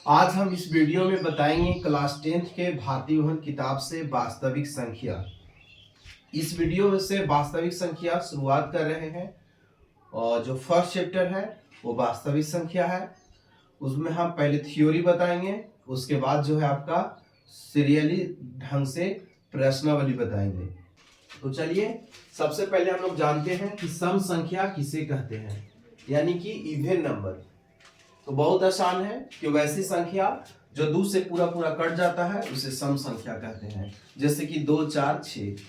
आज हम इस वीडियो में बताएंगे क्लास 10th के भारतीय वहन किताब से वास्तविक संख्या। इस वीडियो से वास्तविक संख्या शुरुआत कर रहे हैं और जो फर्स्ट चैप्टर है वो वास्तविक संख्या है। उसमें हम पहले थ्योरी बताएंगे, उसके बाद जो है आपका सीरियली ढंग से प्रश्नावली बताएंगे। तो चलिए सबसे पहले हम लोग जानते हैं कि सम संख्या किसे कहते हैं, यानी कि इवन नंबर। तो बहुत आसान है कि वैसी संख्या जो 2 से पूरा पूरा कट जाता है उसे सम संख्या कहते हैं, जैसे कि 2, 4, 6।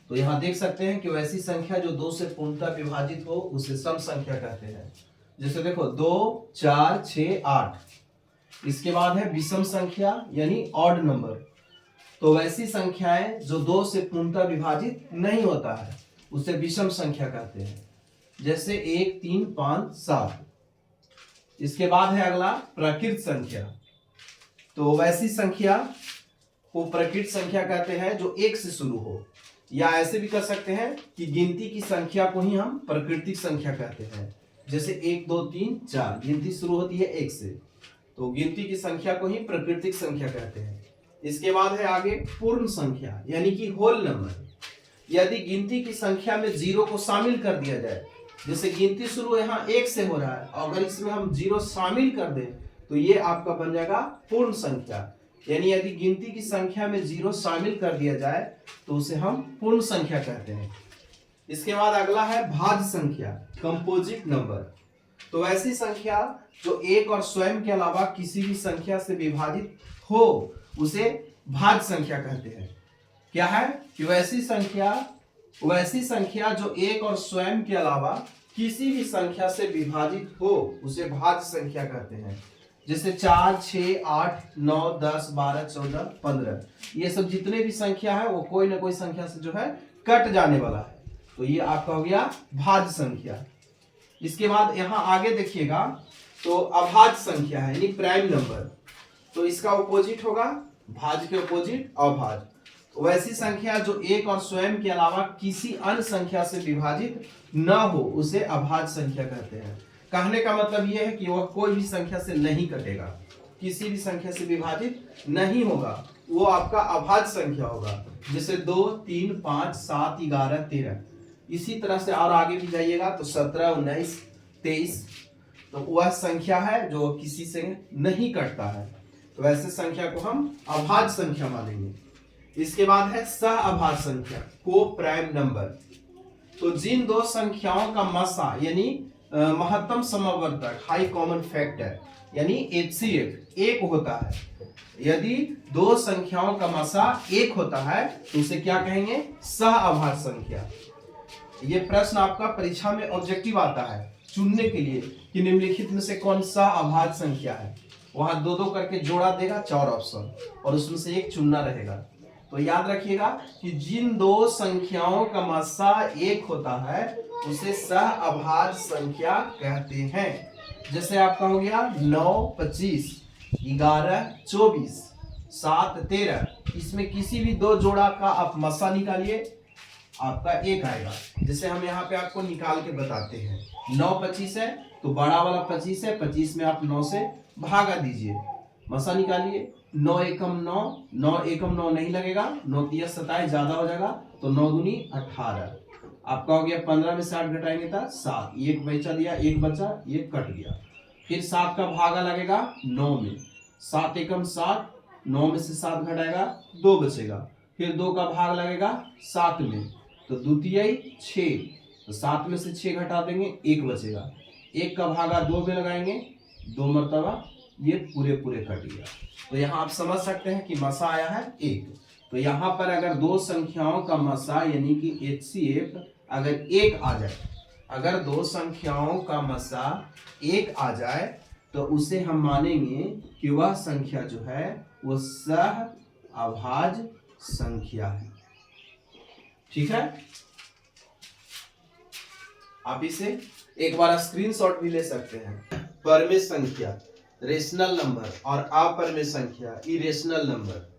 तो यहाँ देख सकते हैं कि वैसी संख्या जो 2 से पूर्णतः विभाजित हो उसे सम संख्या कहते हैं। जैसे देखो 2, 4, 6, 8। इसके बाद है विषम संख्या यानी ऑड नंबर। तो वैसी संख्याएं जो 2 से पूर्णतः विभाजित नहीं होता है उसे विषम संख्या कहते हैं, जैसे 1, 3, 5, 7। इसके बाद है अगला प्रकृत संख्या। तो वैसी संख्या को प्रकृत संख्या कहते हैं जो 1 से शुरू हो, या ऐसे भी कर सकते हैं कि गिनती की संख्या को ही हम प्राकृतिक संख्या कहते हैं। जैसे 1, 2, 3, 4 गिनती शुरू होती है 1 से, तो गिनती की संख्या को ही प्राकृतिक संख्या कहते हैं। इसके बाद है आगे पूर्ण संख्या यानी कि होल नंबर। यदि गिनती की संख्या में 0 को शामिल कर दिया जाए, जैसे गिनती शुरू यहाँ 1 से हो रहा है, अगर इसमें हम 0 शामिल कर दें तो ये आपका बन जाएगा पूर्ण संख्या। यानी यदि गिनती की संख्या में 0 शामिल कर दिया जाए तो उसे हम पूर्ण संख्या कहते हैं। इसके बाद अगला है भाज्य संख्या, कंपोजिट नंबर। तो ऐसी संख्या जो एक और स्वयं के अलावा किसी भी संख्या से विभाजित हो उसे भाज्य संख्या कहते हैं। क्या है कि वैसी संख्या जो एक और स्वयं के अलावा किसी भी संख्या से विभाजित हो उसे भाज्य संख्या कहते हैं। जैसे 4, 6, 8, 9, 10, 12, 14, 15, ये सब जितने भी संख्या है वो कोई ना कोई संख्या से जो है कट जाने वाला है, तो ये आपका हो गया भाज्य संख्या। इसके बाद यहाँ आगे देखिएगा तो अभाज्य संख्या है यानी प्राइम नंबर। तो इसका अपोजिट होगा भाज्य के अपोजिट अभाज्य। तो वैसी संख्या जो एक और स्वयं के अलावा किसी अन्य संख्या से विभाजित न हो उसे अभाज्य संख्या कहते हैं। कहने का मतलब यह है कि वह कोई भी संख्या से नहीं कटेगा, किसी भी संख्या से विभाजित नहीं होगा, वो आपका अभाज्य संख्या होगा। जैसे 2, 3, 5, 7, 11, 13। इसी तरह से और आगे भी जाइएगा तो 17, 19, 23, तो वह संख्या है जो किसी से नहीं कटता है, तो वैसे संख्या को हम अभाज्य संख्या मानेंगे। इसके बाद है सह अभाज्य संख्या, को प्राइम नंबर। तो जिन दो संख्याओं का मसा यानी महत्तम समवर्तक, हाई कॉमन फैक्टर यानी HCF एक होता है, यदि दो संख्याओं का मसा 1 होता है तो उसे क्या कहेंगे, सह अभाज्य संख्या। ये प्रश्न आपका परीक्षा में ऑब्जेक्टिव आता है चुनने के लिए कि निम्नलिखित में से कौन सा अभाज्य संख्या है। वहां 2-2 करके जोड़ा देगा 4 ऑप्शन और उसमें से एक चुनना रहेगा। तो याद रखिएगा कि जिन दो संख्याओं का मसा 1 होता है उसे सह अभाज्य संख्या कहते हैं। जैसे आपका हो गया 9, 25, 11, 24, 7, 13। इसमें किसी भी दो जोड़ा का आप मसा निकालिए, आपका 1 आएगा। जैसे हम यहाँ पे आपको निकाल के बताते हैं, 9, 25 है तो बड़ा वाला 25 है, 25 में आप 9 से भागा दीजिए, मसा निकालिए। 9 एकम 9, 9 एकम 9 नहीं लगेगा, 9 तिया 27 ज्यादा हो जाएगा, तो 9 दूनी 18। आपका हो गया 15 में से 8 घटाएंगे तो 7, एक बचा दिया, एक बचा, एक कट गया। फिर 7 का भागा लगेगा 9 में, 7 एकम 7, 9 में से 7 घटाएगा 2 बचेगा। फिर 2 का भाग लगेगा 7 में, तो द्वितीय 6, तो 7 में से 6 घटा देंगे 1 बचेगा। 1 का भागा 2 में लगाएंगे, 2 मरतबा ये पूरे कट गया। तो यहाँ आप समझ सकते हैं कि मसा आया है 1। तो यहाँ पर अगर दो संख्याओं का मसा यानी कि HCF अगर 1 आ जाए, अगर दो संख्याओं का मसा 1 आ जाए तो उसे हम मानेंगे कि वह संख्या जो है वो सह अभाज्य संख्या है। ठीक है, आप इसे एक बार स्क्रीनशॉट भी ले सकते हैं। परमेय संख्या रेशनल नंबर और अपरमेय संख्या इरेशनल नंबर।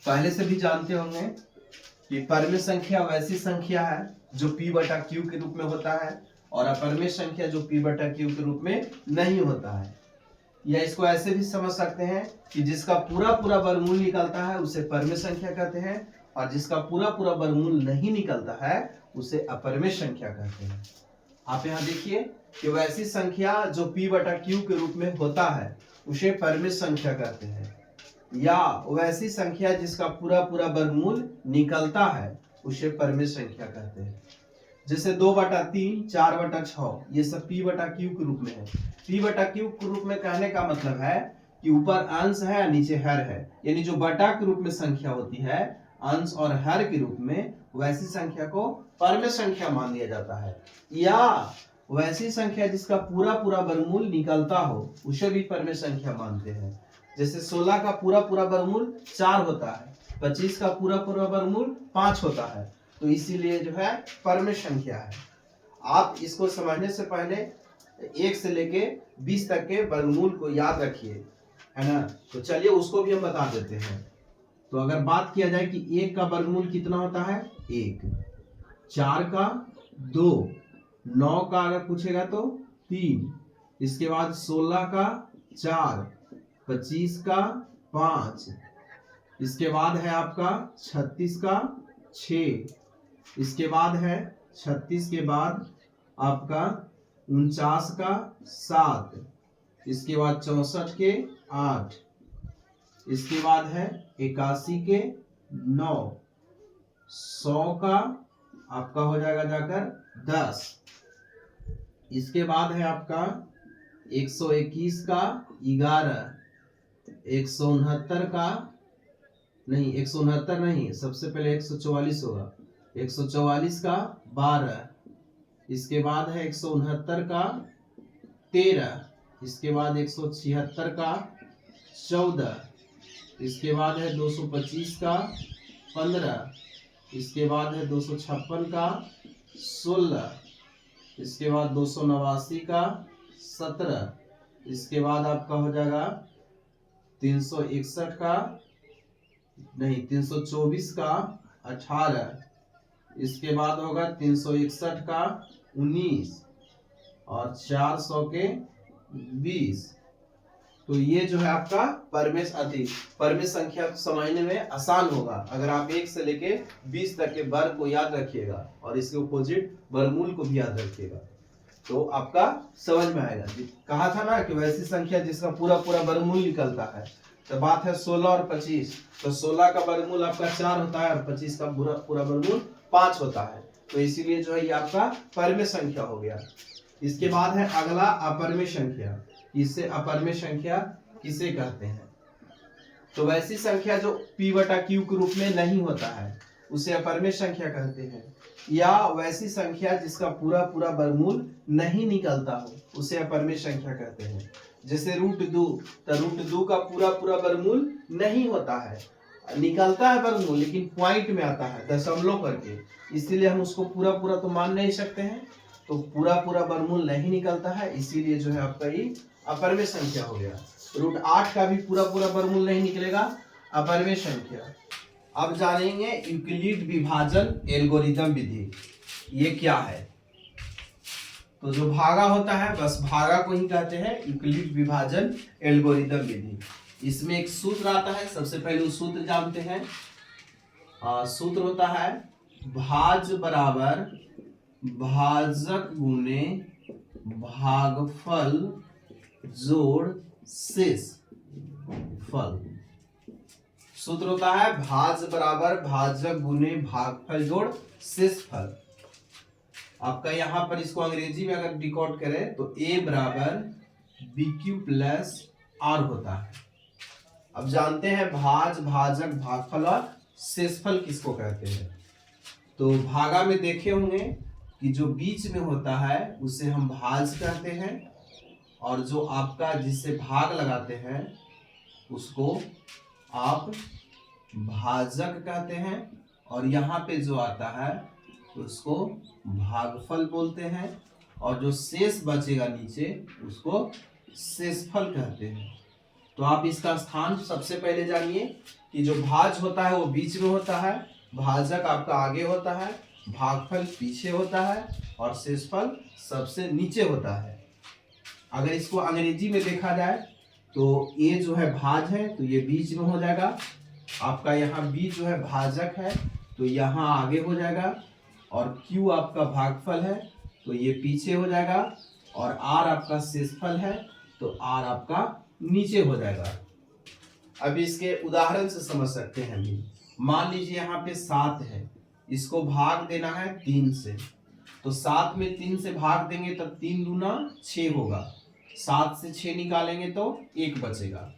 पहले से भी जानते होंगे कि परमेय संख्या वैसी संख्या है जो P/Q के रूप में होता है और अपरमेय संख्या जो P/Q के रूप में नहीं होता है। या इसको ऐसे भी समझ सकते हैं कि जिसका पूरा पूरा वर्गमूल निकलता है उसे परमेय संख्या कहते हैं, और जिसका पूरा पूरा वर्गमूल नहीं निकलता है उसे अपरमेय संख्या कहते हैं। आप यहाँ देखिए कि वैसी संख्या जो p बटा q के रूप में होता है उसे परमेय संख्या कहते हैं, या वैसी संख्या जिसका पूरा पूरा वर्गमूल निकलता है उसे परमेय संख्या कहते हैं। जैसे 2/3, 4/6 ये सब p बटा q के रूप में है। p बटा q के रूप में कहने का मतलब है कि ऊपर अंश है और नीचे हर है, यानी जो बटा के रूप में संख्या होती है अंश और हर के रूप में, वैसी संख्या को परमेय संख्या मान लिया जाता है। या वैसी संख्या जिसका पूरा पूरा वर्गमूल निकलता हो उसे भी परमेय संख्या मानते हैं। जैसे 16 का पूरा पूरा वर्गमूल 4 होता है, 25 का पूरा पूरा वर्गमूल 5 होता है, तो इसीलिए जो है परमेय संख्या है। आप इसको समझने से पहले 1 से लेके 20 तक के वर्गमूल को याद रखिए, है ना। तो चलिए उसको भी हम बता देते हैं। तो अगर बात किया जाए कि 1 का वर्गमूल कितना होता है 1, 4 का 2, 9 का अगर पूछेगा तो 3, इसके बाद 16 का 4, 25 का 5, इसके बाद है आपका 36 का 6, इसके बाद है 36 के बाद आपका 49 का 7, इसके बाद 64 के 8, इसके बाद है 81 के 9, 100 का आपका हो जाएगा जाकर 10, इसके बाद है आपका 121 का 11, 169 का नहीं, 169 नहीं, सबसे पहले 144 होगा, 144 का 12, इसके बाद है 169 का 13, इसके बाद 176 का 14, इसके बाद है 225 का 15, इसके बाद है 256 का 16, इसके बाद 289 का 17, इसके बाद आपका हो जाएगा 361 का नहीं 324 का 18, इसके बाद होगा 361 का 19 और 400 के 20। तो ये जो है आपका परमेय संख्या समझने में आसान होगा अगर आप 1 से लेके 20 तक के वर्ग को याद रखिएगा और इसके अपोजिट वर्गमूल को भी याद रखिएगा, तो आपका समझ में आएगा। कहा था ना कि वैसी संख्या जिसका पूरा पूरा वर्गमूल निकलता है, तो बात है 16 और 25, तो 16 का वर्गमूल आपका 4 होता है और 25 का पूरा वर्गमूल 5 होता है, तो इसीलिए जो है ये आपका परमेय संख्या हो गया। इसके बाद है अगला अपरमेय संख्या। इससे अपरमेय संख्या किसे कहते हैं? तो वैसी संख्या जो p बटा q के रूप में नहीं होता है उसे अपरमेय संख्या कहते हैं, या वैसी संख्या जिसका पूरा पूरा वर्गमूल नहीं निकलता हो उसे अपरमेय संख्या कहते हैं। जैसे √2, तो √2 का पूरा पूरा वर्गमूल नहीं होता है, निकलता है वर्गमूल लेकिन पॉइंट में आता है दशमलव करके, इसीलिए हम उसको पूरा पूरा तो मान नहीं सकते हैं, तो पूरा पूरा वर्गमूल नहीं निकलता है, इसीलिए जो है आपका ये अपरमेय संख्या हो गया। √8 का भी पूरा पूरा वर्गमूल नहीं निकलेगा, अपरमेय संख्या। अब जानेंगे यूक्लिड विभाजन एल्गोरिथम विधि, ये क्या है। तो जो भागा होता है बस भागा को ही कहते हैं यूक्लिड विभाजन एल्गोरिथम विधि। इसमें एक सूत्र आता है, सबसे पहले उस सूत्र जानते हैं। सूत्र होता है भाज बराबर भाजक गुने भागफल जोड़ शेषफल। सूत्र होता है भाज बराबर भाजक गुने भागफल जोड़ शेषफल। आपका यहाँ पर इसको अंग्रेजी में अगर डिकोड करें तो a बराबर BQ प्लस R होता है। अब जानते हैं भाज, भाजक, भागफल और शेषफल किसको कहते हैं। तो भागा में देखे होंगे कि जो बीच में होता है उसे हम भाज कहते हैं, और जो आपका जिससे भाग लगाते हैं उसको आप भाजक कहते हैं, और यहाँ पे जो आता है उसको भागफल बोलते हैं, और जो शेष बचेगा नीचे उसको शेषफल कहते हैं। तो आप इसका स्थान सबसे पहले जानिए कि जो भाज होता है वो बीच में होता है, भाजक आपका आगे होता है, भागफल पीछे होता है और शेषफल सबसे नीचे होता है। अगर इसको अंग्रेजी में देखा जाए तो ये जो है भाज है तो ये बीच में हो जाएगा, आपका यहाँ बी जो है भाजक है तो यहाँ आगे हो जाएगा, और क्यू आपका भागफल है तो ये पीछे हो जाएगा, और आर आपका शेषफल है तो आर आपका नीचे हो जाएगा। अब इसके उदाहरण से समझ सकते हैं भी। मान लीजिए यहाँ पे 7 है, इसको भाग देना है 3 से, तो 7 में 3 से भाग देंगे तब 3 दूना 6 होगा, 7 से 6 निकालेंगे तो 1 बचेगा।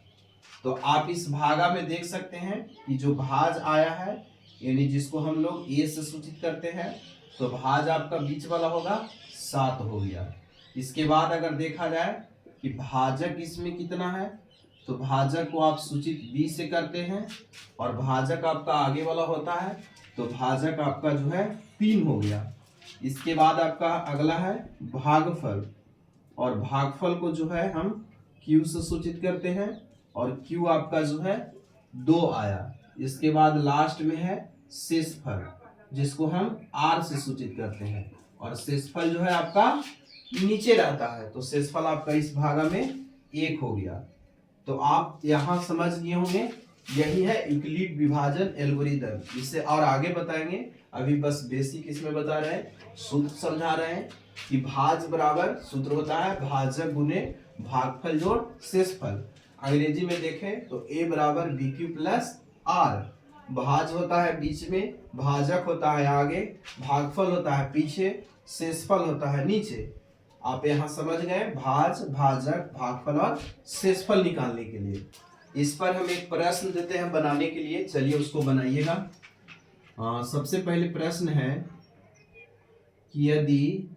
तो आप इस भागा में देख सकते हैं कि जो भाज आया है, यानी जिसको हम लोग ए से सूचित करते हैं, तो भाज आपका बीच वाला होगा 7 हो गया। इसके बाद अगर देखा जाए कि भाजक इसमें कितना है, तो भाजक को आप सूचित बी से करते हैं, और भाजक आपका आगे वाला होता है तो भाजक आपका जो है 3 हो गया। इसके बाद आपका अगला है भागफल, और भागफल को जो है हम क्यू से सूचित करते हैं, और क्यू आपका जो है 2 आया। इसके बाद लास्ट में है शेषफल, जिसको हम आर से सूचित करते हैं, और शेषफल जो है आपका नीचे रहता है, तो शेषफल आपका इस भागा में 1 हो गया। तो आप यहाँ समझ गए होंगे, यही है यूक्लिड विभाजन एल्गोरिदम। इससे और आगे बताएंगे, अभी बस बेसिक इसमें बता रहे हैं, सूत्र समझा रहे हैं कि भाज बराबर सूत्र होता है भाजक गुने भागफल जोड़ शेषफल। अंग्रेजी में देखें तो a बराबर बी क्यू प्लस आर। भाज होता है बीच में, भाजक होता है आगे, भागफल होता है पीछे, शेषफल होता है नीचे। आप यहाँ समझ गए, भाज, भाजक, भागफल और शेषफल निकालने के लिए। इस पर हम एक प्रश्न देते हैं बनाने के लिए, चलिए उसको बनाइएगा। सबसे पहले प्रश्न है कि यदि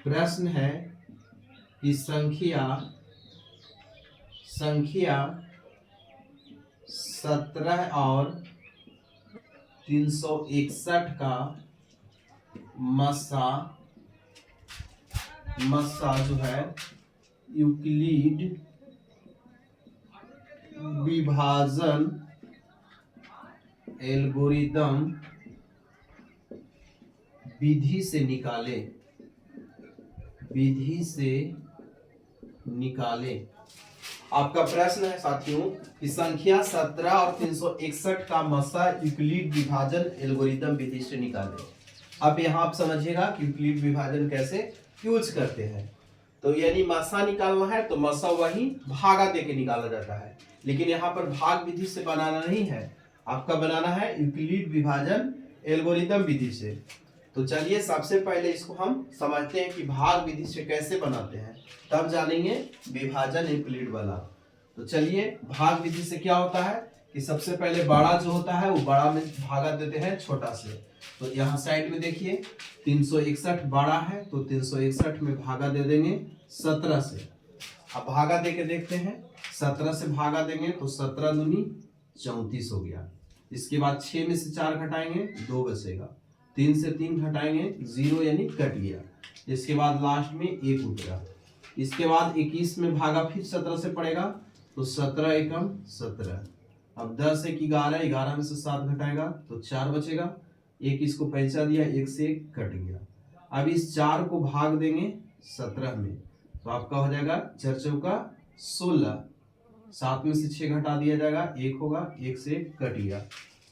प्रश्न है कि संख्या 17 और 361 का मस्सा जो है यूक्लिड विभाजन एल्गोरिदम विधि से निकाले। आपका प्रश्न है साथियों कि संख्या 17 और 361 का मस्सा यूक्लिड विभाजन एल्गोरिदम विधि से निकाले। अब यहाँ आप समझिएगा कि यूक्लिड विभाजन कैसे यूज करते हैं। तो यानी मस्सा निकालना है तो मस्सा वही भागा दे के निकाला जाता है, लेकिन यहाँ पर भाग विधि से बनाना नहीं है, आपका बनाना है यूक्लिड विभाजन एल्गोरिदम विधि से। तो चलिए सबसे पहले इसको हम समझते हैं कि भाग विधि से कैसे बनाते हैं, तब जानेंगे विभाजन यूक्लिड वाला। तो चलिए भाग विधि से क्या होता है कि सबसे पहले बड़ा जो होता है वो बड़ा में भागा देते हैं छोटा से। तो यहाँ साइड में देखिए 361 बड़ा है तो 361 में भागा दे देंगे 17 से। अब भागा दे के देखते हैं, 17 से भागा देंगे तो 17 दूनी 34 हो गया। इसके बाद 6 में से 4 घटाएंगे 2 बचेगा, 3 से 3 घटाएंगे 0 यानी कट गया। इसके बाद लास्ट में 1 उतरा। इसके बाद 21 में भागा फिर 17 से पड़ेगा तो 17 एकम 17। अब 10 एक 11, 11 में से 7 घटाएगा तो 4 बचेगा, 1 इसको पैंचा दिया, 1 से 1 कट गया। अब इस 4 को भाग देंगे 17 में तो आपका हो जाएगा 4 चौका 16, 7 में से 6 घटा दिया जाएगा 1 होगा, 1 से 1 कट गया।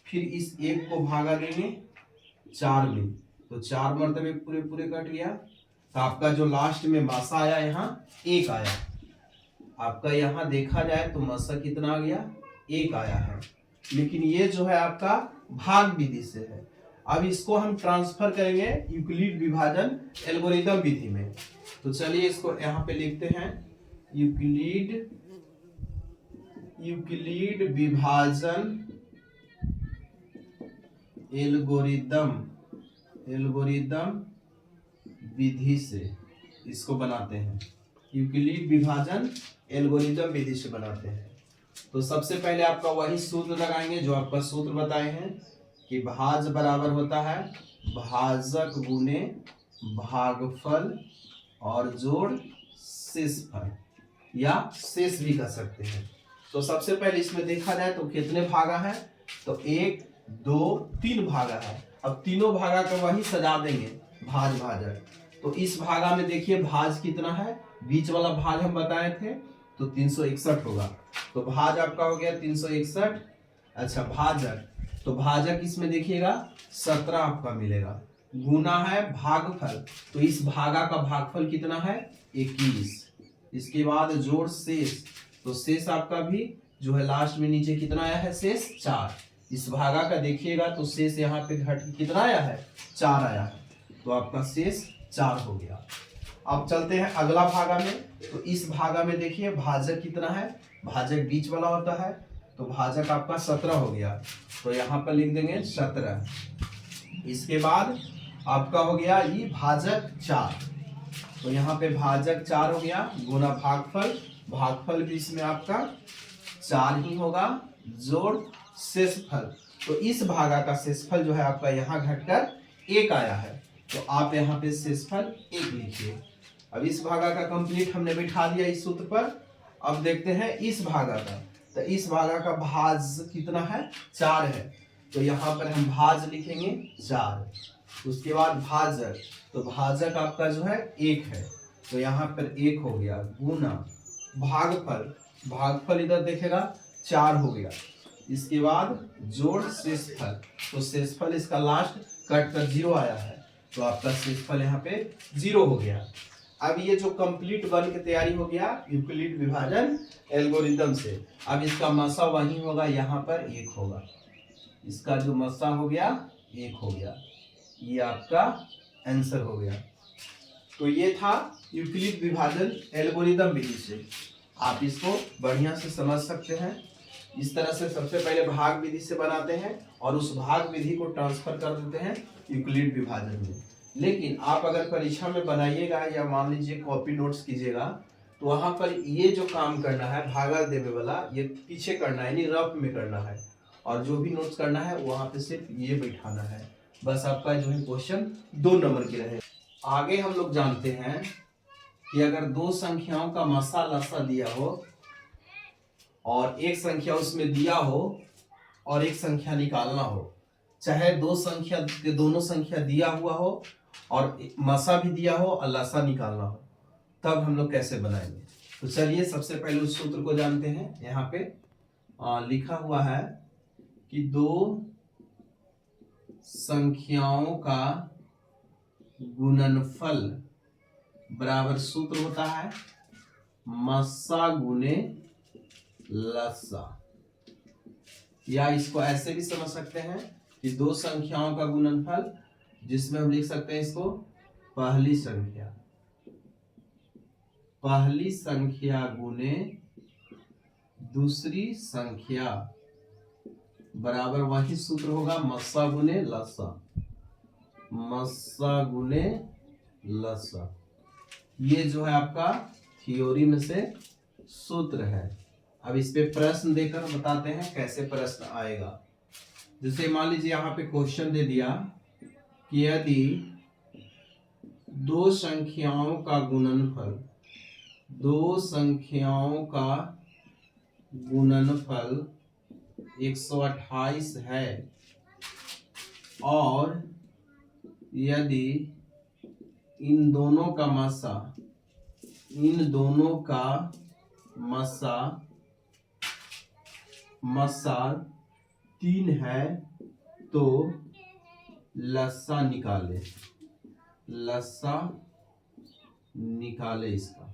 फिर इस 1 को भागा देंगे 4 में तो 4 मरतबे पूरे पूरे कट गया। तो आपका जो लास्ट में मस्सा आया यहाँ 1 आया। आपका यहाँ देखा जाए तो मस्सा कितना आ गया, 1 आया है, लेकिन ये जो है आपका भाग विधि से है। अब इसको हम ट्रांसफर करेंगे यूक्लिड विभाजन एल्गोरिदम विधि में। तो चलिए इसको यहाँ पे लिखते हैं, यूक्लिड विभाजन एल्गोरिदम विधि से इसको बनाते हैं, यूक्लिड विभाजन एल्गोरिदम विधि से बनाते हैं। तो सबसे पहले आपका वही सूत्र लगाएंगे जो आपका सूत्र बताए हैं कि भाज बराबर होता है भाजक गुने भागफल और जोड़ शेषफल, या शेष भी कर सकते हैं। तो सबसे पहले इसमें देखा जाए तो कितने भागा है, तो 1 2 3 भागा है। अब तीनों भागा का वही सजा देंगे भाज भाजक। तो तो इस भागा में देखिए भाज कितना है, बीच वाला भाज हम बताए थे तो 361 होगा। तो भाज आपका हो गया 361। अच्छा भाजक, तो भाजक इसमें देखिएगा 17 आपका मिलेगा। गुना है भागफल, तो इस भागा का भागफल कितना है 21। इसके बाद जोड़ शेष, तो शेष आपका भी जो है लास्ट में नीचे कितना आया है शेष 4। इस भागा का देखिएगा तो शेष यहाँ पे घट कितना आया है 4 आया है, तो आपका शेष 4 हो गया। अब चलते हैं अगला भागा में। तो इस भागा में देखिए भाजक कितना है, भाजक बीच वाला होता है, तो भाजक आपका 17 हो गया, तो यहाँ पर लिख देंगे 17। इसके बाद आपका हो गया ये भाजक 4, तो यहाँ पे भाजक 4 हो गया गुना भागफल, भागफल भी इसमें आपका 4 ही होगा, जोड़ शेषफल, तो इस भागा का शेषफल जो है आपका यहाँ घटकर 1 आया है, तो आप यहाँ पे शेषफल 1 लिखिए। अब इस भागा का कंप्लीट हमने बैठा दिया इस सूत्र पर। अब देखते हैं इस भागा का, तो इस भागा का भाज कितना है 4 है, तो यहाँ पर हम भाज लिखेंगे 4। उसके बाद भाजक, तो भाजक आपका जो है 1 है, तो यहाँ पर 1 हो गया, गुना भागफल, भागफल इधर देखेगा 4 हो गया। इसके बाद जोड़ शेषफल, तो शेषफल इसका लास्ट कट कर 0 आया है, तो आपका शेषफल यहाँ पे 0 हो गया। अब ये जो कंप्लीट बन के तैयारी हो गया यूक्लिड विभाजन एल्गोरिदम से। अब इसका मसा वही होगा, यहाँ पर 1 होगा, इसका जो मसा हो गया 1 हो गया, ये आपका आंसर हो गया। तो ये था यूक्लिड विभाजन एल्गोरिदम विधि से, आप इसको बढ़िया से समझ सकते हैं। इस तरह से सबसे पहले भाग विधि से बनाते हैं और उस भाग विधि को ट्रांसफर कर देते हैं यूक्लिड विभाजन में। लेकिन आप अगर परीक्षा में बनाइएगा या मान लीजिए कॉपी नोट्स कीजिएगा, तो वहां पर ये जो काम करना है भागा देवे वाला, ये पीछे करना है, यानी रफ में करना है, और जो भी नोट्स करना है वहां पे सिर्फ ये बैठाना है, बस आपका जो है क्वेश्चन 2 नंबर के रहे। आगे हम लोग जानते हैं कि अगर 2 संख्याओं का मसा लसा दिया हो और एक संख्या उसमें दिया हो और एक संख्या निकालना हो, चाहे 2 संख्या के दोनों संख्या दिया हुआ हो और मसा भी दिया हो और लसा निकालना हो, तब हम लोग कैसे बनाएंगे। तो चलिए सबसे पहले उस सूत्र को जानते हैं। यहाँ पे लिखा हुआ है कि 2 संख्याओं का गुणनफल बराबर सूत्र होता है मस्सा गुने लस्सा, या इसको ऐसे भी समझ सकते हैं कि 2 संख्याओं का गुणनफल, जिसमें हम लिख सकते हैं इसको पहली संख्या गुने दूसरी संख्या बराबर वही सूत्र होगा मस्सा गुने लस्सा। ये जो है आपका थ्योरी में से सूत्र है। अब इस पे प्रश्न देकर बताते हैं कैसे प्रश्न आएगा। जैसे मान लीजिए यहाँ पे क्वेश्चन दे दिया कि यदि 2 संख्याओं का गुणनफल 128 है और यदि इन दोनों का मस्सा 3 है, तो लस्सा निकाले इसका।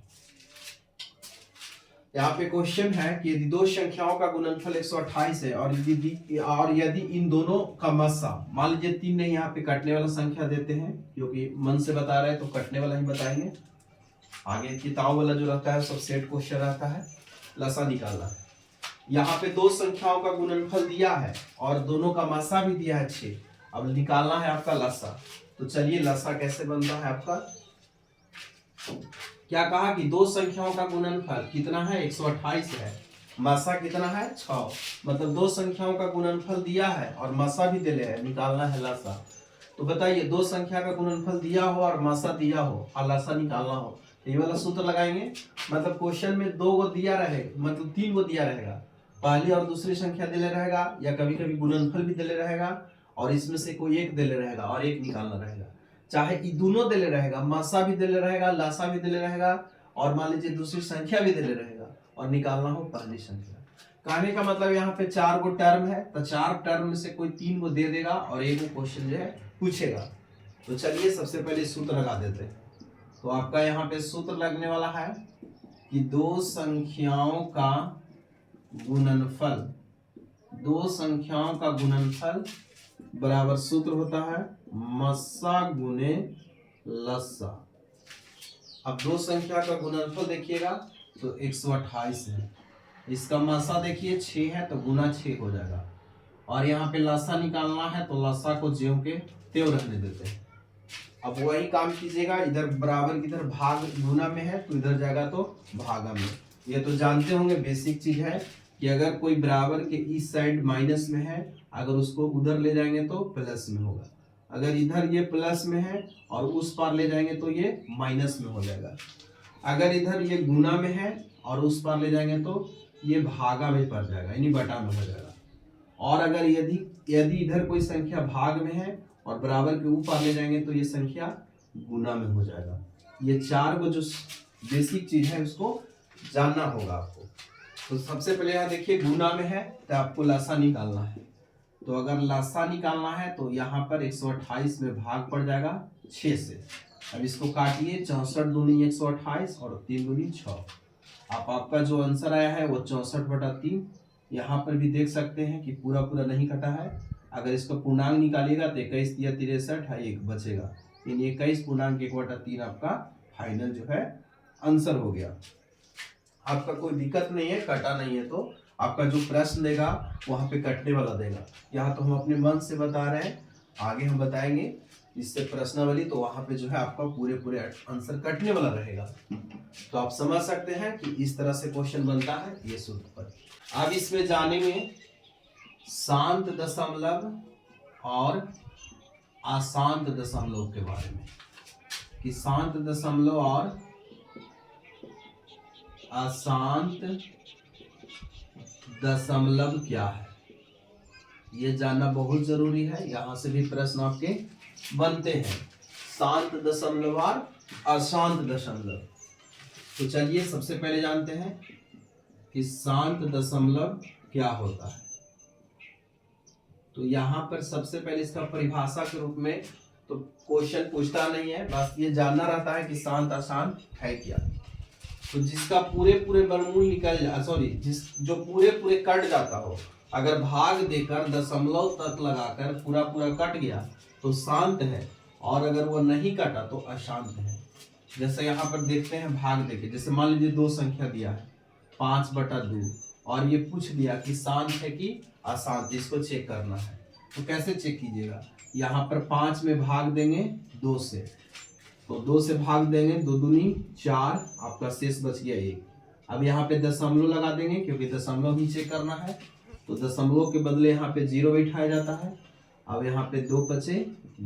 यहाँ पे क्वेश्चन है कि यदि 2 संख्याओं का गुणनफल 128 है और यदि इन दोनों का मस्सा, मान लीजिए 3 नहीं, यहाँ पे कटने वाला संख्या देते हैं क्योंकि मन से बता रहे हैं तो कटने वाला ही बताएंगे। आगे किताब वाला जो रहता है सब सेट क्वेश्चन रहता है, लसा निकालना है। यहाँ पे 2 संख्याओं का गुणनफल दिया है और दोनों का मस्सा भी दिया है 6, अब निकालना है आपका लसा। तो चलिए लसा कैसे बनता है आपका। क्या कहा कि 2 संख्याओं का गुणनफल कितना है 128 है, मस्सा कितना है 6, मतलब 2 संख्याओं का गुणनफल दिया है और मस्सा भी दिले है, निकालना है लसा। तो बताइए 2 संख्या का गुणनफल दिया हो और मस्सा दिया हो और लसा निकालना हो, ये वाला सूत्र लगाएंगे। मतलब क्वेश्चन में 2 गो दिया रहे, मतलब 3 गो दिया रहेगा, पहली और दूसरी संख्या दिले रहेगा या कभी कभी गुणनफल भी दिले रहेगा और इसमें से कोई एक दिले रहेगा और एक निकालना रहेगा। चाहे ये दोनों दिले रहेगा, मसा भी दिले रहेगा, लसा भी दिले रहेगा, और मान लीजिए दूसरी संख्या भी दिले रहेगा, और निकालना हो पहली संख्या। कहने का मतलब यहाँ पे 4 गो टर्म है, तो 4 टर्म में से कोई 3 गो दे देगा और एक गो क्वेश्चन जो है पूछेगा। तो चलिए सबसे पहले सूत्र लगा देते हैं। तो आपका यहाँ पे सूत्र लगने वाला है कि दो संख्याओं का गुणनफल बराबर सूत्र होता है मस्सा गुने लस्सा। अब दो संख्या का गुणनफल देखिएगा तो 128 है, इसका मस्सा देखिए 6 है तो गुना 6 हो जाएगा, और यहाँ पे लस्सा निकालना है तो लस्सा को ज्यों के त्यों रहने देते हैं। अब वही काम कीजिएगा, इधर बराबर की इधर भाग गुना में है तो इधर जाएगा तो भागा में। ये तो जानते होंगे, बेसिक चीज है कि अगर कोई बराबर के इस साइड माइनस में है, अगर उसको उधर ले जाएंगे तो प्लस में होगा, अगर इधर ये प्लस में है और उस पार ले जाएंगे तो ये माइनस में हो जाएगा, अगर इधर ये गुना में है और उस पार ले जाएंगे तो ये भागा में पड़ जाएगा, यानी बटा में हो जाएगा। और अगर यदि इधर कोई संख्या भाग में है और बराबर के ऊपर ले जाएंगे तो ये संख्या गुना में हो जाएगा। ये 4 को जो बेसिक चीज है उसको जानना होगा आपको। तो सबसे पहले यहाँ देखिए गुना में है तो आपको लसा निकालना है, तो अगर लसा निकालना है तो यहाँ पर 128 में भाग पड़ जाएगा 6 से। अब इसको काटिए, 64 दूनी 128 और 3 दूनी 6। आपका जो आंसर आया है वो 64/3। यहाँ पर भी देख सकते हैं कि पूरा पूरा नहीं कटा है। अगर इसका पूर्णांक निकालिएगा तो 21 या 63 है, एक बचेगा, यानी 21.1/3 आपका फाइनल जो है आंसर हो गया। आपका कोई दिक्कत नहीं है, कटा नहीं है तो आपका जो प्रश्न देगा वहां पे कटने वाला देगा। यहाँ तो हम अपने मन से बता रहे हैं, आगे हम बताएंगे इससे प्रश्नावली, तो वहां पे जो है आपका पूरे आंसर कटने वाला रहेगा। तो आप समझ सकते हैं कि इस तरह से क्वेश्चन बनता है ये सूत्र पर। अब इसमें जानेंगे शांत दशमलव और अशांत दशमलव के बारे में, कि शांत दशमलव और अशांत दशमलव क्या है, ये जानना बहुत जरूरी है। यहां से भी प्रश्न आपके बनते हैं, शांत दशमलव और अशांत दशमलव। तो चलिए सबसे पहले जानते हैं कि शांत दशमलव क्या होता है। तो यहाँ पर सबसे पहले इसका परिभाषा के रूप में तो क्वेश्चन पूछता नहीं है, बस ये जानना रहता है कि शांत अशांत है क्या। तो जिसका पूरे वर्गमूल निकल जाए, जो पूरे कट जाता हो, अगर भाग देकर दशमलव तक लगाकर पूरा कट गया तो शांत है, और अगर वो नहीं कटा तो अशांत है। जैसे यहाँ पर देखते हैं भाग देके, जैसे मान लीजिए दो संख्या दिया है 5/2 और ये पूछ दिया कि शांत है कि अशांत, इसको चेक करना है। तो कैसे चेक कीजिएगा, यहाँ पर 5 में भाग देंगे 2 से, तो 2 से भाग देंगे 2 दूनी 4, आपका शेष बच गया 1। अब यहाँ पे दशमलव लगा देंगे क्योंकि दशमलव ही चेक करना है, तो दशमलव के बदले यहाँ पे 0 बैठाया जाता है। अब यहाँ पे 2 बचे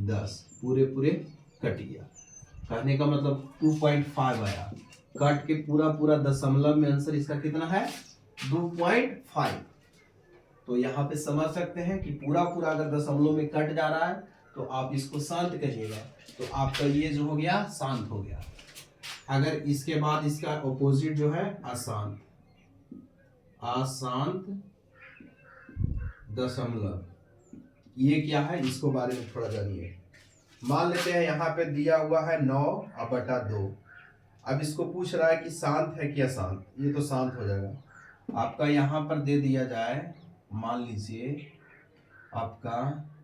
10, पूरे कट गया। कहने का मतलब 2.5 आया, कट के पूरा दशमलव में आंसर इसका कितना है 2.5। तो यहाँ पे समझ सकते हैं कि पूरा अगर दशमलव में कट जा रहा है तो आप इसको शांत कहिएगा, तो आपका ये जो हो गया शांत हो गया। अगर इसके बाद इसका ऑपोजिट जो है अशांत दशमलव, ये क्या है इसको बारे में थोड़ा जानिए। मान लेते हैं यहाँ पे दिया हुआ है 9/2। अब इसको पूछ रहा है कि शांत है कि अशांत, ये तो शांत हो जाएगा। आपका यहाँ पर दे दिया जाए, मान लीजिए आपका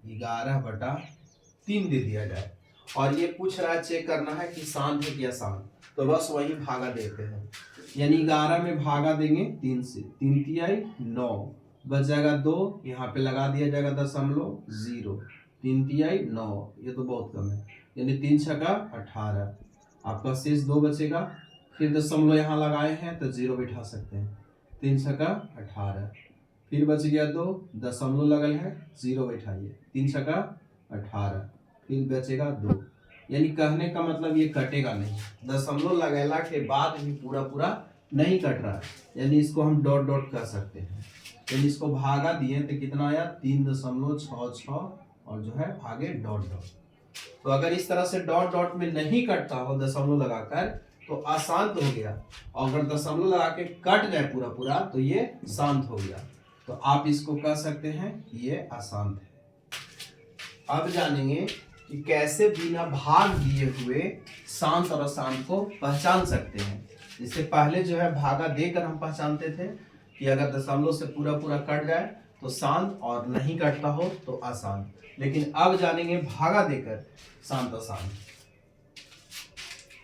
11/3 दे दिया जाए, और ये पूछ रहा है चेक करना है कि शांत है कि अशांत, तो बस वही भागा देते हैं, यानी 11 में भागा देंगे 3 से, 3 तिहाई 9, बच जाएगा 2, यहाँ पे लगा दिया जाएगा दशमलव 0, 3 तिहाई 9, ये तो बहुत कम है, यानी 3 छक्का 18, आपका शेष 2 बचेगा। फिर दशमलव यहाँ लगाए हैं तो 0 बैठा सकते हैं, 3 छक्का 18, फिर बच गया 2, दशमलव लगल है 0 बैठाइए, 3 छक्का 18, फिर बचेगा 2। यानी कहने का मतलब ये कटेगा नहीं, दशमलव लगेला के बाद भी पूरा नहीं कट रहा है, यानी इसको हम डॉट कर सकते हैं। यानी इसको भागा दिए तो कितना आया 3.66 और जो है आगे डॉट। तो अगर इस तरह से डॉट डॉट में नहीं कटता हो दशमलव लगाकर तो अशांत हो गया, और अगर दशमलव लगा के कट जाए पूरा पूरा तो ये शांत हो गया। तो आप इसको कह सकते हैं ये अशांत है। अब जानेंगे कि कैसे बिना भाग दिए हुए शांत और अशांत को पहचान सकते हैं। इससे पहले जो है भागा देकर हम पहचानते थे कि अगर दशमलव से पूरा पूरा कट जाए तो शांत और नहीं कटता हो तो अशांत। लेकिन अब जानेंगे भागा देकर शांत अशांत,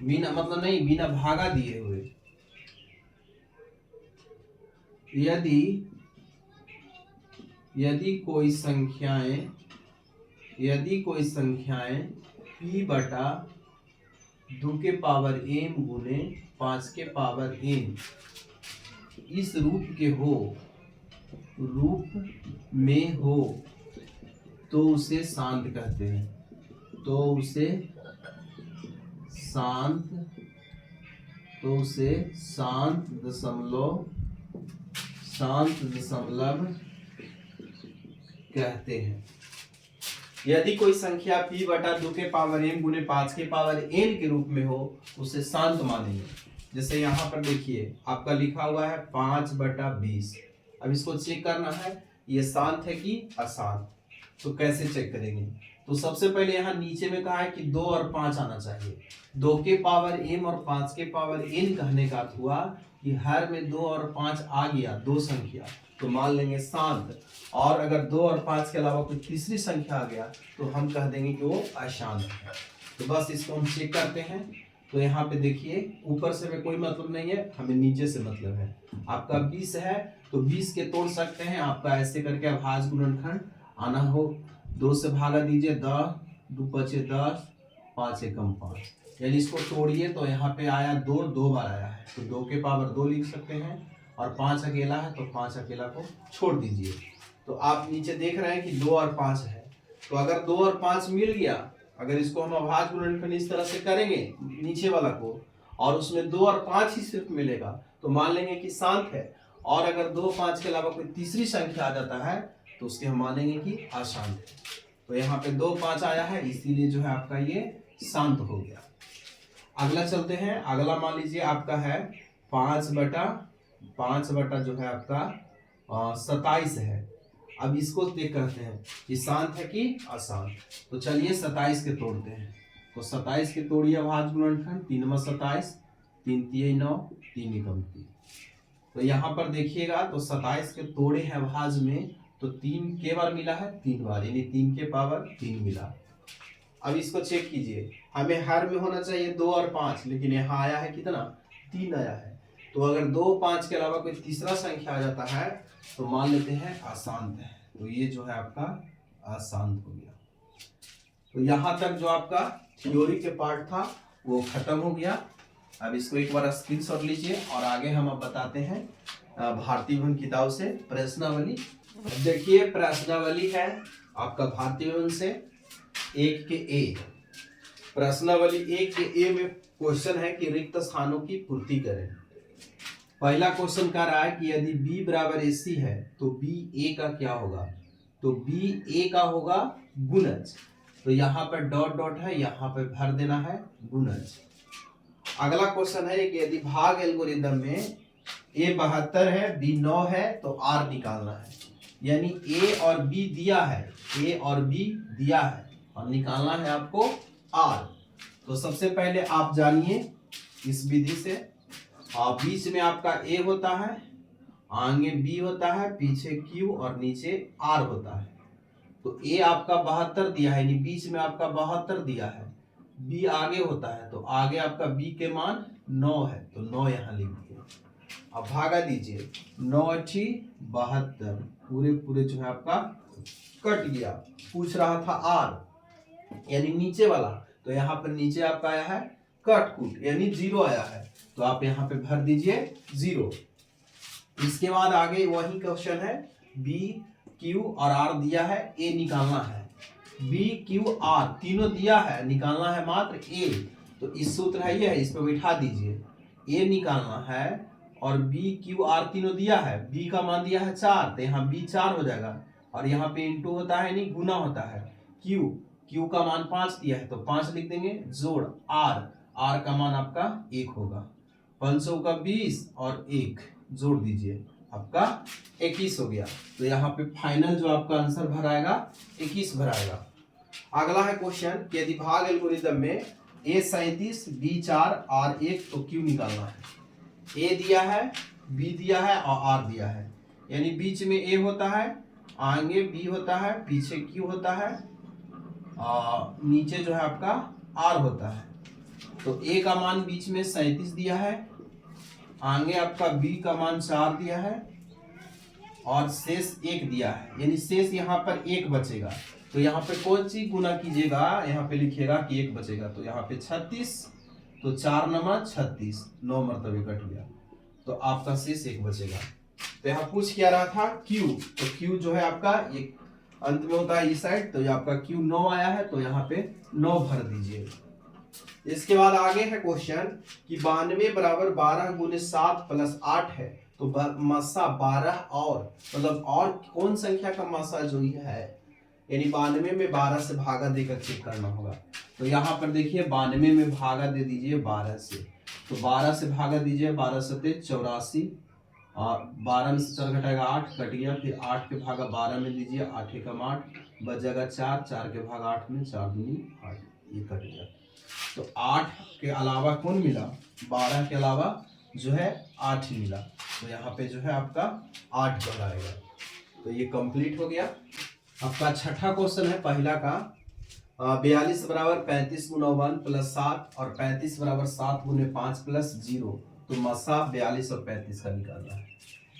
बिना मतलब नहीं, बिना भागा दिए हुए। यदि कोई संख्याएं p बटा 2 के पावर m गुने 5 के पावर n इस रूप में हो तो उसे शांत कहते हैं। तो उसे शांत दशमलव कहते हैं। यदि कोई संख्या p बटा 2 के पावर m गुने 5 के पावर n के रूप में हो उसे शांत मानेंगे। जैसे यहाँ पर देखिए आपका लिखा हुआ है 5 बटा 20। अब इसको चेक करना है ये शांत है कि अशांत। तो कैसे चेक करेंगे? तो सबसे पहले यहाँ नीचे में कहा है कि 2 और 5 आना चाहिए। 2 के पावर m और 5 के पावर n कहने का अर्थ हुआ कि हर में 2 और 5 आ गया, दो संख्या, तो मान लेंगे शांत। और अगर 2 और 5 के अलावा कोई तीसरी संख्या आ गया तो हम कह देंगे कि वो अशांत है। तो बस इसको हम चेक करते हैं। तो यहाँ पे देखिए ऊपर से में कोई मतलब नहीं है, हमें नीचे से मतलब है। आपका 20 है तो 20 के तोड़ सकते हैं। आपका ऐसे करके अभाज्य गुणनखंड आना हो, 2 से भागा दीजिए 10, 2 पचे 10, 5 एकम 5, यानी इसको तोड़िए तो यहाँ पे आया 2, 2 बार आया है तो 2 के पावर 2 लिख सकते हैं। और 5 अकेला है तो 5 अकेला को छोड़ दीजिए। तो आप नीचे देख रहे हैं कि 2 और 5 है। तो अगर 2 और 5 मिल गया, अगर इसको हम अभाज्य गुणनखंड इस तरह से करेंगे नीचे वाला को, और उसमें 2 और 5 ही सिर्फ मिलेगा तो मान लेंगे कि शांत है। और अगर 2, 5 के अलावा कोई तीसरी संख्या आ जाता है तो उसके हम मानेंगे कि अशांत है। तो यहाँ पे 2, 5 आया है इसीलिए जो है आपका ये शांत हो गया। अगला चलते हैं। अगला मान लीजिए आपका है 5 बटा जो है आपका 27 है। अब इसको देख करते हैं कि शांत है कि अशांत। तो चलिए 27 के तोड़ते हैं। तो 27 के तोड़िए अभाज्य गुणनखंड, 3 में 27, 3 तिये 9, 3 एकम 3। तो यहाँ पर देखिएगा तो 27 के तोड़े हैं अभाज्य में तो 3 के बार मिला है, 3 बार, यानी 3 के पावर 3 मिला। अब इसको चेक कीजिए, हमें हर में होना चाहिए 2 और 5, लेकिन यहाँ आया है कितना, 3 आया है। तो अगर 2, 5 के अलावा कोई तीसरा संख्या आ जाता है तो मान लेते हैं अशांत है। तो ये जो है आपका अशांत हो गया। तो यहाँ तक जो आपका थ्योरी के पार्ट था वो खत्म हो गया। अब इसको एक बार स्क्रीनशॉट लीजिए और आगे हम अब बताते हैं भारतीय भवन किताब से प्रश्नावली। देखिए प्रश्नावली है आपका भारतीय भवन से 1 के ए। प्रश्नावली 1 के ए में क्वेश्चन है कि रिक्त स्थानों की पूर्ति करें। पहला क्वेश्चन कह रहा है कि यदि b बराबर ac है तो b a का क्या होगा? तो b a का होगा गुणज। तो यहाँ पर डॉट डॉट है, यहाँ पर भर देना है गुणज। अगला क्वेश्चन है कि यदि भाग एल्गोरिदम में a 72 है b 9 है तो r निकालना है। यानी a और b दिया है, a और b दिया है और निकालना है आपको r। तो सबसे पहले आप जानिए इस विधि से, बीच में आपका a होता है, आगे b होता है, पीछे q और नीचे r होता है। तो a आपका 72 दिया है, यानी बीच में आपका 72 दिया है, b आगे होता है तो आगे आपका b के मान 9 है तो 9 यहाँ लिख दिए। अब भागा दीजिए, 9 × 72 पूरे जो है आपका कट गया। पूछ रहा था r यानी नीचे वाला, तो यहाँ पर नीचे आपका आया है कट कूट यानी 0 आया है तो आप यहाँ पे भर दीजिए 0। इसके बाद आगे वही क्वेश्चन है, b q और r दिया है, a निकालना है। b q r तीनों दिया है, निकालना है मात्र a। तो इस सूत्र है ये है, इस पे बैठा दीजिए, a निकालना है और b q r तीनों दिया है। b का मान दिया है 4 तो यहाँ b 4 हो जाएगा और यहाँ पे इंटू होता है नहीं गुना होता है। q Q का मान 5 दिया है तो 5 लिख देंगे, जोड़ R का मान आपका 1 होगा, 500 का 20 और 1 जोड़ दीजिए, आपका 21 हो गया। तो यहाँ पे फाइनल जो आपका आंसर भराएगा 21 भराएगा। अगला है क्वेश्चन कि यदि भाग एल्गोरिदम में A 37 B 4 R 1 तो Q निकालना है। A दिया है, B दिया है और R दिया है, यानी बीच में A होता है, आगे B होता है, पीछे Q होता है और नीचे जो है आपका R होता है। तो A का मान बीच में 37 दिया है, आगे आपका B का मान 4 दिया है और शेष 1 दिया है, यानी शेष यहाँ पर 1 बचेगा। तो यहाँ पे कौन सी गुना कीजिएगा, यहाँ पे लिखिएगा कि 1 बचेगा, तो यहाँ पे 36, तो 4 नंबर 36, 9 मरतबे कट गया, तो आपका शेष 1 बचेगा। तो यहाँ पूछ क्या रहा था Q, तो Q जो है आपका एक अंत में होता है इस साइड, तो ये आपका Q 9 आया है, तो यहाँ पे 9 भर दीजिए। इसके बाद आगे है क्वेश्चन कि 92 बराबर 12 गुने 7 प्लस 8 है, तो मस्सा 12 और मतलब और कौन संख्या का मस्सा जो ये है, यानी 92 में 12 से भागा देकर चेक करना होगा। तो यहाँ पर देखिए 92 में भागा दे दीजिए 12 से, तो 12 से भागा दीजिए, 12 सते 84 और 12 में से 4 घटाएगा 8 कट गया, फिर 8 के भागा 12 में दीजिए, 8 एकम 8 बच जाएगा 4, 4 के भागा 8 में 4 दूनी 8, ये कट गया। तो 8 के अलावा कौन मिला, 12 के अलावा जो है 8 मिला, तो यहाँ पे जो है आपका 8 बनाएगा। तो ये कंप्लीट हो गया। आपका छठा क्वेश्चन है पहला का 42 बराबर 35 गुना 1 प्लस 7 और 35 बराबर 7 गुने 5 प्लस 0, तो मसा 42 और 35 का निकालना है,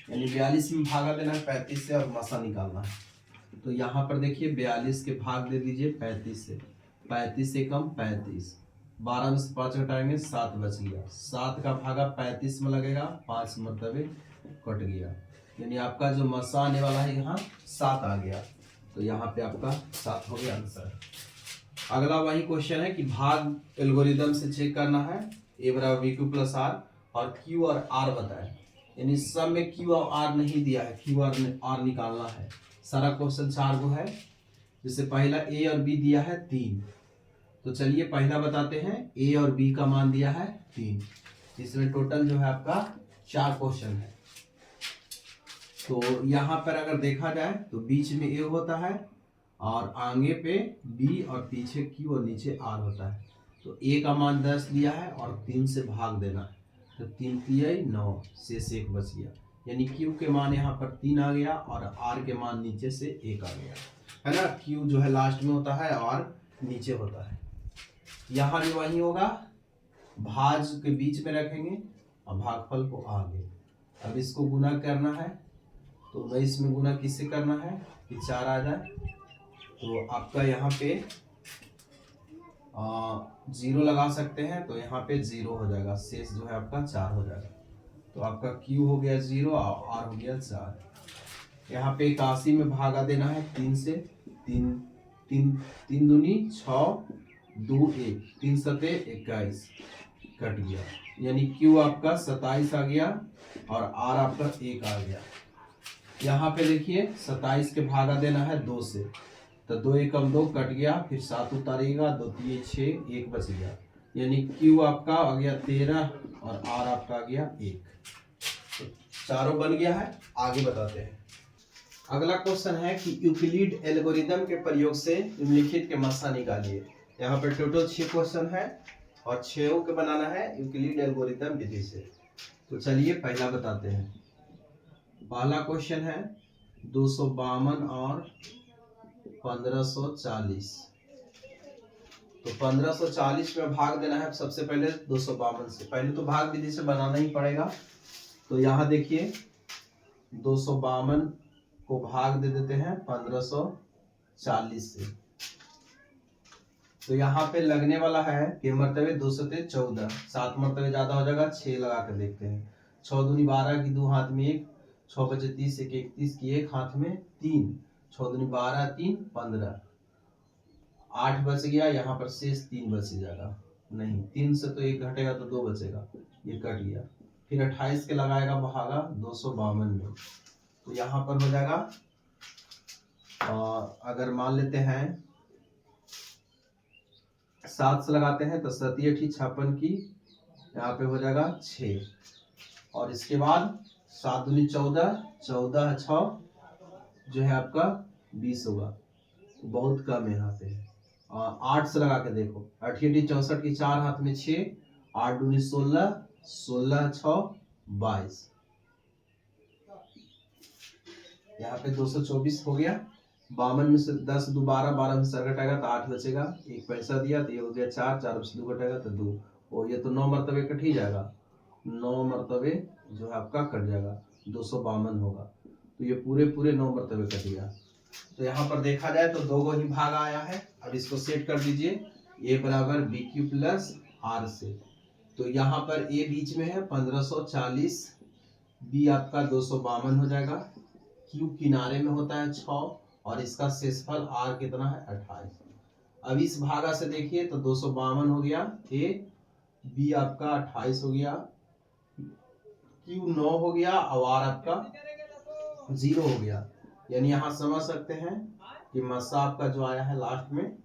यानी 42 में भागा देना है 35 से और मसा निकालना है। तो यहाँ पर देखिए 42 के भाग दे दीजिए 35 से, 35 से कम 35, 12 में से 5 घटाएंगे 7 बच गया, 7 का भागा 35 में लगेगा, 5 मरतबे कट गया, यानी आपका जो मसा आने वाला है यहाँ 7 आ गया, तो यहाँ पे आपका 7 हो गया आंसर। अगला वही क्वेश्चन है कि भाग एल्गोरिदम से चेक करना है, A बराबर BQ प्लस R और Q और R बताए, यानी सब में Q और R नहीं दिया है, Q और R निकालना है। सारा क्वेश्चन 4 गो है, जैसे पहला A और B दिया है 3, तो चलिए पहला बताते हैं, A और B का मान दिया है 3, इसमें टोटल जो है आपका 4 क्वेश्चन है। तो यहाँ पर अगर देखा जाए तो बीच में A होता है और आगे पे B और पीछे Q और नीचे R होता है। तो A का मान 10 दिया है और 3 से भाग देना है, तो 3 3 9 शेष 1 बच गया, यानी Q के मान यहाँ पर 3 आ गया और R के मान नीचे से 1 आ गया, है ना। Q जो है लास्ट में होता है और नीचे होता है। यहाँ भी वही होगा, भाज के बीच में रखेंगे और भागफल को आगे। अब इसको गुना करना है, तो 19 में गुना किससे करना है कि 4 आ जाए, तो आपका यहाँ पे 0 लगा सकते हैं, तो यहाँ पे 0 हो जाएगा, शेष जो है आपका 4 हो जाएगा। तो आपका Q हो गया 0 और R हो गया 4। यहाँ पे 81 में भागा देना है 3 से, 3 दूनी 6 2 1, 3 सते 21 कट गया, यानी Q आपका 27 आ गया और R आपका 1 आ गया। यहाँ पे देखिए 27 के भागा देना है 2 से, तो 2 एकम 2 कट गया, फिर 7 उतारिएगा, 2 3 6 1 बच गया, यानी Q आपका आ गया 13 और R आपका आ गया 1। तो चारों बन गया है। आगे बताते हैं। अगला क्वेश्चन है कि यूक्लिड एल्गोरिदम के प्रयोग से निम्नलिखित के मस्सा निकालिए। यहाँ पर टोटल 6 क्वेश्चन है और 6 के बनाना है यूक्लिड एल्गोरिदम विधि से। तो चलिए पहला बताते हैं। पहला क्वेश्चन है 252 और 1540, तो 1540 में भाग देना है सबसे पहले 252 से, पहले तो भाग विधि से बनाना ही पड़ेगा। तो यहाँ देखिए 252 को भाग दे देते हैं 1540 से, तो यहाँ पे लगने वाला है कि मरतबे 2 सते 14, 7 मरतबे ज्यादा हो जाएगा, 6 लगा कर देखते हैं। 6 दूनी 12 की 2 हाथ में 1, 6 बचे 30 1 31 की 1 हाथ में 3, 6 दूनी 12 3 15, 8 बच गया, यहाँ पर शेष 3 बच जाएगा, नहीं 3 से तो 1 घटेगा तो 2 बचेगा, ये कट गया। फिर 28 के लगाएगा भागा 252 में, तो यहाँ पर हो जाएगा अगर मान लेते हैं 7 से लगाते हैं तो 7 8 56 की यहाँ पे हो जाएगा 6, और इसके बाद 7 दूनी 14, 14 6 जो है आपका 20 होगा, बहुत कम है यहाँ पे। 8 से लगा के देखो, 8 8 64 की 4 हाथ में 6, 8 दूनी 16, 16 6 22, यहाँ पे 224 हो गया। 52 में से 10 2 12, 12 में सर घटाएगा तो 8 बचेगा, 1 पैसा दिया तो ये हो गया 4, 4 में से 2 घटाएगा तो 2, और ये तो 9 मरतबे कट ही जाएगा, 9 मरतबे जो है आपका कट जाएगा, 252 होगा, तो ये पूरे पूरे 9 मरतबे कट गया। तो यहाँ पर देखा जाए तो 2 ही भाग आया है। अब इसको सेट कर दीजिए, ए बराबर बी क्यू प्लस आर से, तो यहाँ पर ए बीच में है 1540, बी आपका 252 हो जाएगा, क्यू किनारे में होता है 6, और इसका शेषफल आर कितना है 28। अब इस भागा से देखिए तो 252 हो गया ए, बी आपका 28 हो गया, क्यू 9 हो गया, और आर आपका 0 हो गया। यानी यहाँ समझ सकते हैं कि मस्सा आपका जो आया है लास्ट में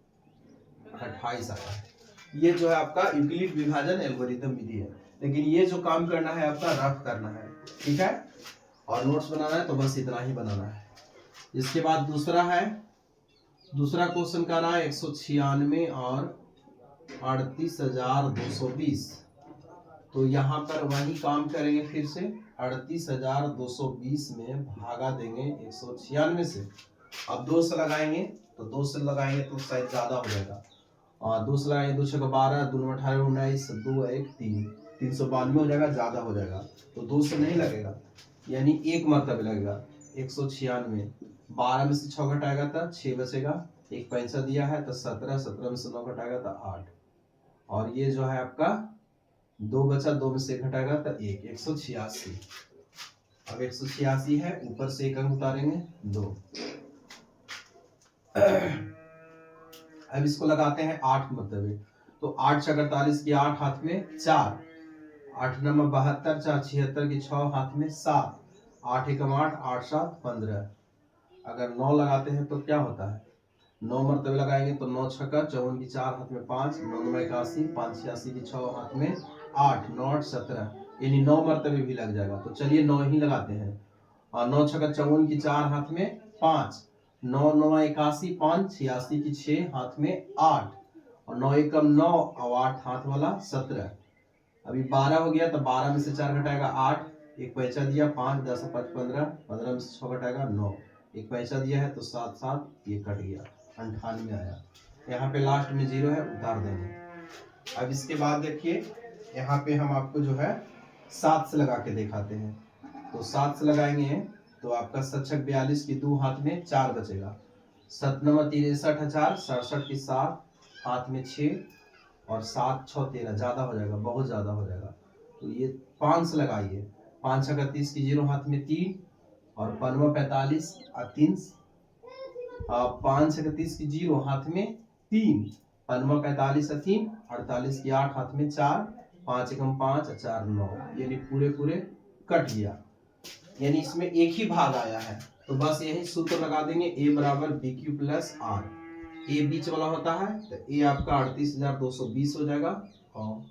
28 आया है। ये जो है आपका यूक्लिड विभाजन एल्गोरिथम विधि है, लेकिन ये जो काम करना है आपका रफ करना है, ठीक है, और नोट्स बनाना है तो बस इतना ही बनाना है। इसके बाद दूसरा क्वेश्चन का रहा है 196 और 38,220, तो यहाँ पर वही काम करेंगे, फिर से 38,220 में भागा देंगे 196 से। अब 2 से लगाएंगे तो 2 से लगाएंगे तो शायद ज्यादा हो जाएगा, और 2 से लगाएंगे 2 6 12, 2 18 19, 2 1 3, 392 हो जाएगा, ज्यादा हो जाएगा, तो 2 से नहीं लगेगा, यानी 1 मरतबे लगेगा 196। 12 में से 6 घटाएगा तो 6 बचेगा, 1 पैसा दिया है तो 17, 17 में से 9 घटाएगा तो 8, और ये जो है आपका 2 बचा, 2 में से 1 घटाएगा तो 1, 186। अब 186 है, ऊपर से 1 अंक उतारेंगे 2। अब इसको लगाते हैं 8 मरतबे, तो 8 6 48 की 8 हाथ में 4, 8 9 72, 4 76 की 6 हाथ में 7, 8 1 8, 8 7 15। अगर 9 लगाते हैं तो क्या होता है, 9 मरतबे लगाएंगे तो 9 6 54 की 4 हाथ में 5, 9 9 81, 5 86 की 6 हाथ में 8, 9 8 17, यानी 9 मरतबे भी लग जाएगा। तो चलिए 9 ही लगाते हैं, और 9 6 54 की 4 हाथ में 5, 9 9 81, 5 86 की 6 हाथ में 8, और 9 1 9, और 8 हाथ वाला 17। अभी 12 हो गया तो 12 में से 4 घटाएगा 8, 1 पैसा दिया 5, 10 5 15, 15 में से 6 घटाएगा 9, 1 पैसा दिया है तो 7 7, ये कट गया, 98 आया। यहाँ पे लास्ट में 0 है, उतार देंगे। अब इसके बाद देखिए यहाँ पे हम आपको जो है 7 से लगा के दिखाते हैं, तो 7 से लगाएंगे तो आपका 7 6 42 की 2 हाथ में 4 बचेगा, 7 9 63,000, 67 की 7 हाथ में 6, और 7 6 13, ज्यादा हो जाएगा, बहुत ज्यादा हो जाएगा, तो ये 5 से लगाइए, 5 6 30 की 0 हाथ में 3, और 5 45 और 3, 5 6 30 की 0 हाथ में 3, 5 45 और 3, 48 की 8 हाथ में 4, 5 1 5 और 4 9, यानी पूरे पूरे कट गया, यानी इसमें एक ही भाग आया है। तो बस यही सूत्र लगा देंगे, ए बराबर बी क्यू प्लस आर, ए बीच वाला होता है तो ए आपका 38,220 हो जाएगा, और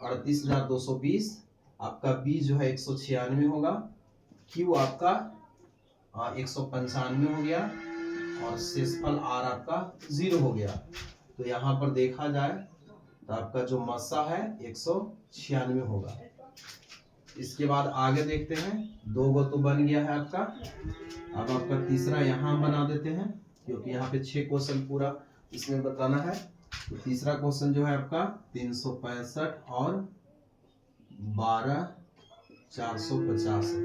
38,220, आपका बी जो है 196 होगा, क्यू आपका 195 हो गया, और शेषफल आर आपका 0 हो गया। तो यहाँ पर देखा जाए तो आपका जो मस्सा है 196 होगा। इसके बाद आगे देखते हैं, 2 गो तो बन गया है आपका। अब आपका तीसरा यहाँ बना देते हैं, क्योंकि यहाँ पे 6 क्वेश्चन पूरा इसमें बताना है। तो तीसरा क्वेश्चन जो है आपका 365 और 12,450 है।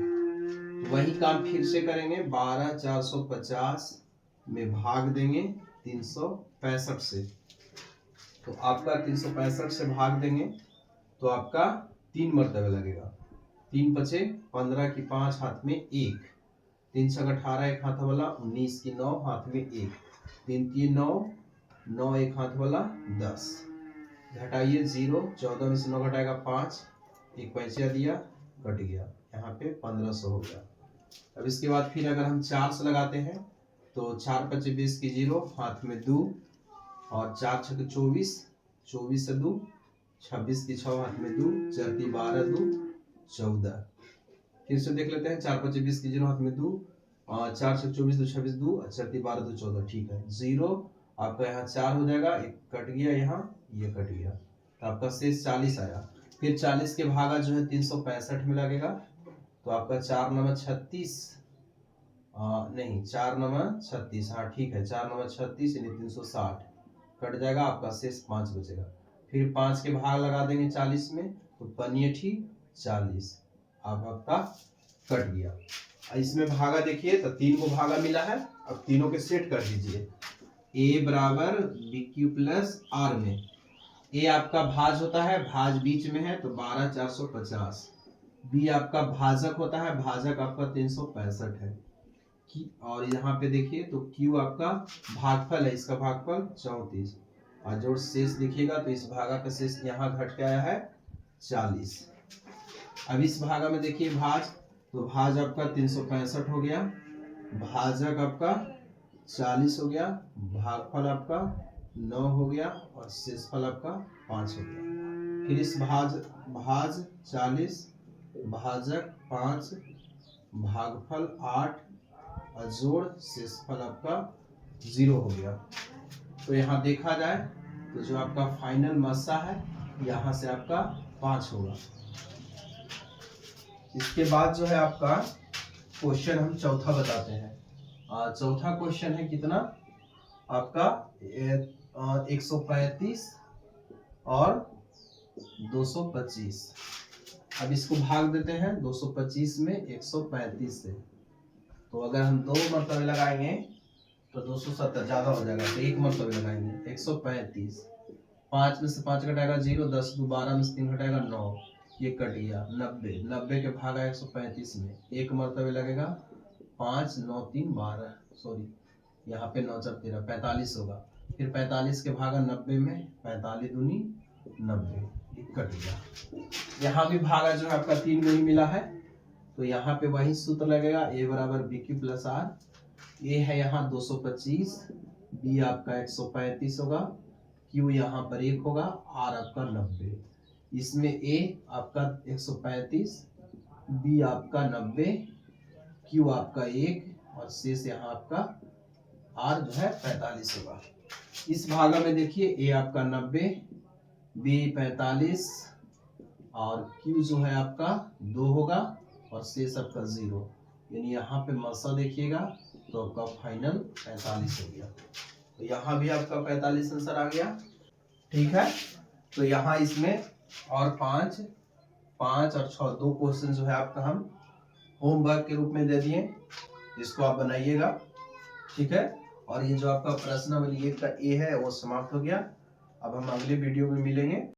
वही काम फिर से करेंगे, 12,450 में भाग देंगे 365 से, तो आपका 365 से भाग देंगे तो आपका 3 मरतबे लगेगा, 3 बचे 15 की 5 हाथ में 1, 3 6 18, एक हाथ वाला 19 की 9 हाथ में 1, 3 3 9, 9 एक हाथ वाला 10, घटाइए 0, 14 में से 9 घटाएगा 5, 1 पैसा दिया, कट गया, यहाँ पे 1500 हो गया। अब इसके बाद फिर अगर हम 4 से लगाते हैं तो 4 5 20 की 0 हाथ में 2, और 4 6 24, 24 से 2, 26 की 6 हाथ में 2, 4 की 12, 2 14। फिर से देख लेते हैं, 4 5 20 की 0 हाथ में 2, 4 6 24 2 26 2, 4 3 12 2 14। ठीक है, 0 आपका यहाँ 4 हो जाएगा, एक कट गया, यहाँ ये कट गया, तो आपका शेष 40 आया। फिर 40 के भागा जो है 365 में लगेगा, तो आपका 4 9 36, नहीं 4 9 36, हाँ ठीक है, 4 9 36 यानी 360 कट जाएगा, आपका शेष 5 बचेगा। फिर 5 के भाग लगा देंगे 40 में, तो 5 40, अब आपका कट गया। इसमें भागा देखिए, तो 3 को भागा मिला है, अब तीनों के सेट कर दीजिए। a बराबर BQ प्लस R में a आपका भाज होता है, भाज बीच में है तो 12 450। b आपका भाजक होता है, भाजक आपका 365 है। और यहाँ पे देखिए तो q आपका भागफल है, इसका भागफल 34, और जो शेष दिखेगा तो इस भागा का शेष यहाँ घट के आया है 40। अब इस भागा में देखिए भाज, तो भाज आपका 365 हो गया, भाजक आपका 40 हो गया, भागफल आपका 9 हो गया, और शेषफल आपका 5 हो गया। फिर इस भाज 40, भाजक 5, भागफल 8, और जोड़ शेषफल आपका 0 हो गया। तो यहाँ देखा जाए तो जो आपका फाइनल मस्सा है यहाँ से आपका 5 होगा। इसके बाद जो है आपका क्वेश्चन हम चौथा बताते हैं। चौथा क्वेश्चन है कितना आपका 135 और 225। अब इसको भाग देते हैं 225 में 135 से, तो अगर हम 2 मरतबे लगाएंगे तो 270 ज्यादा हो जाएगा, तो 1 मरतबे लगाएंगे 135, 5 में से 5 घटाएगा 0, 10 2 12 में से 3 घटाएगा 9, ये कट गया 90, 90 के भागा 135 में 1 मरतबे लगेगा, 5 9 3 12, सॉरी यहाँ पे 9 4 13 45 होगा। फिर 45 के भागा 90 में 45 दूनी 90, कट गया। यहाँ भी भागा जो है आपका 3 में ही मिला है, तो यहाँ पे वही सूत्र लगेगा, a बराबर BQ प्लस R। a है यहाँ 225, b आपका 135 होगा, q यहाँ पर 1 होगा, r आपका 90। इसमें a आपका 135, b आपका 90, q आपका 1, और शेष यहाँ आपका r जो है 45 होगा। इस भागा में देखिए a आपका 90, b 45, और q जो है आपका 2 होगा, और शेष आपका 0, यानी यहाँ पे मसा देखिएगा तो आपका फाइनल 45 हो गया। तो यहाँ भी आपका 45 आंसर आ गया। ठीक है, तो यहाँ इसमें और 5 और 6 2 क्वेश्चन जो है आपका हम होमवर्क के रूप में दे दिए, इसको आप बनाइएगा। ठीक है, और ये जो आपका प्रश्नावली 1 का ए है वो समाप्त हो गया। अब हम अगले वीडियो में मिलेंगे।